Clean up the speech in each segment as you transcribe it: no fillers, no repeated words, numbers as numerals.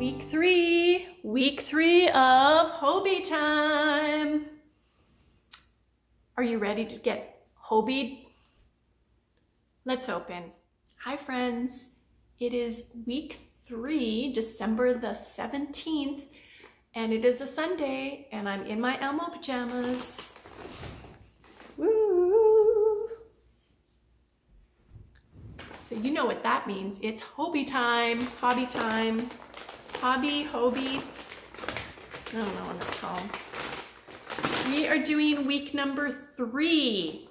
Week three of Hobbii time. Are you ready to get Hobbied? Let's open. Hi friends, it is week 3, December the 17th, and it is a Sunday, and I'm in my Elmo pajamas. Woo! So you know what that means. It's Hobbii time, hobby time. Hobbii, Hobbii, I don't know what it's called. We are doing week number 3.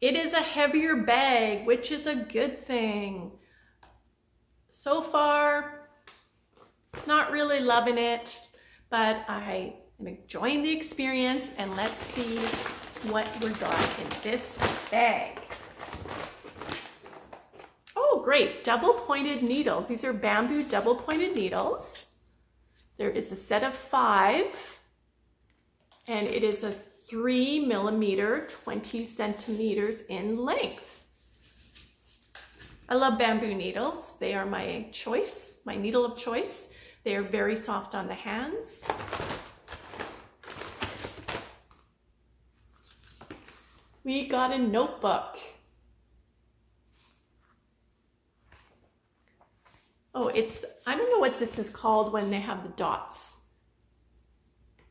It is a heavier bag, which is a good thing. So far, not really loving it, but I am enjoying the experience, and let's see what we got in this bag. Oh, great, double-pointed needles. These are bamboo double-pointed needles. There is a set of 5, and it is a 3 millimeter, 20 centimeters in length. I love bamboo needles. They are my choice, my needle of choice. They are very soft on the hands. We got a notebook. Oh, I don't know what this is called when they have the dots,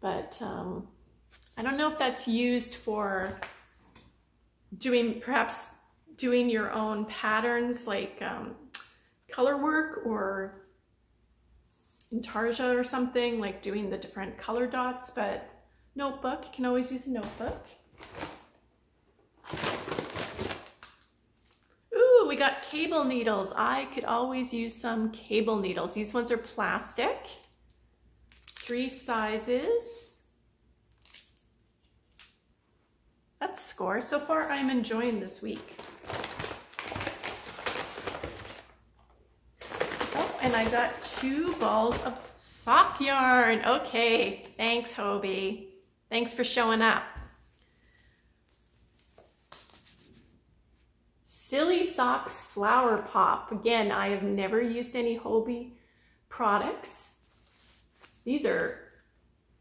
but I don't know if that's used for perhaps doing your own patterns, like color work or intarsia or something, like doing the different color dots, but notebook, you can always use a notebook. We got cable needles. I could always use some cable needles. These ones are plastic, 3 sizes. That's score. So far, I'm enjoying this week. Oh, and I got 2 balls of sock yarn. Okay, thanks, Hobbii. Thanks for showing up. Silly Socks Flower Pop. Again, I have never used any Hobbii products. These are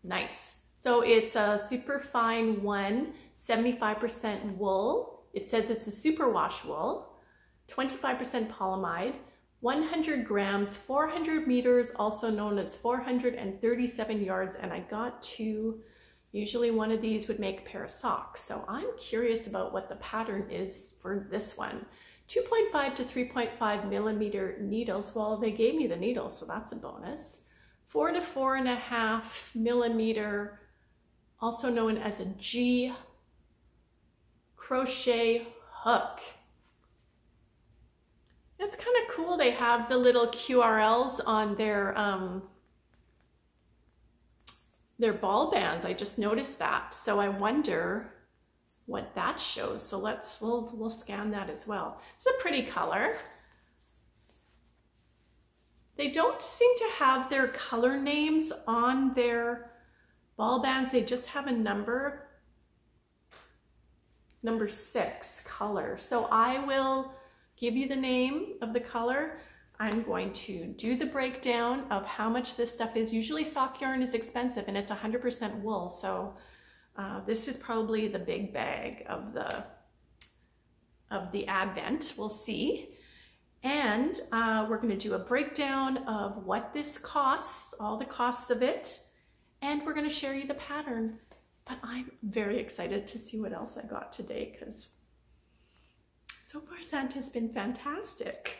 nice. So it's a super fine one, 75% wool. It says it's a superwash wool, 25% polyamide, 100 grams, 400 meters, also known as 437 yards, and I got 2. Usually one of these would make a pair of socks. So I'm curious about what the pattern is for this one. 2.5 to 3.5 millimeter needles. Well, they gave me the needles, so that's a bonus. 4 to 4.5 millimeter, also known as a G crochet hook. It's kind of cool. They have the little QRLs on their ball bands. I just noticed that. So I wonder what that shows. So we'll scan that as well. It's a pretty color. They don't seem to have their color names on their ball bands. They just have a number 6 color. So I will give you the name of the color. I'm going to do the breakdown of how much this stuff is. Usually sock yarn is expensive, and it's 100% wool. So this is probably the big bag of the Advent. We'll see. And we're going to do a breakdown of what this costs, all the costs of it, and we're going to share you the pattern. But I'm very excited to see what else I got today, because so far Santa's been fantastic.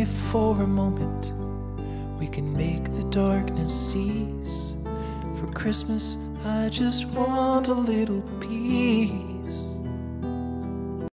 if for a moment we can make the darkness cease. For Christmas I just want a little peace.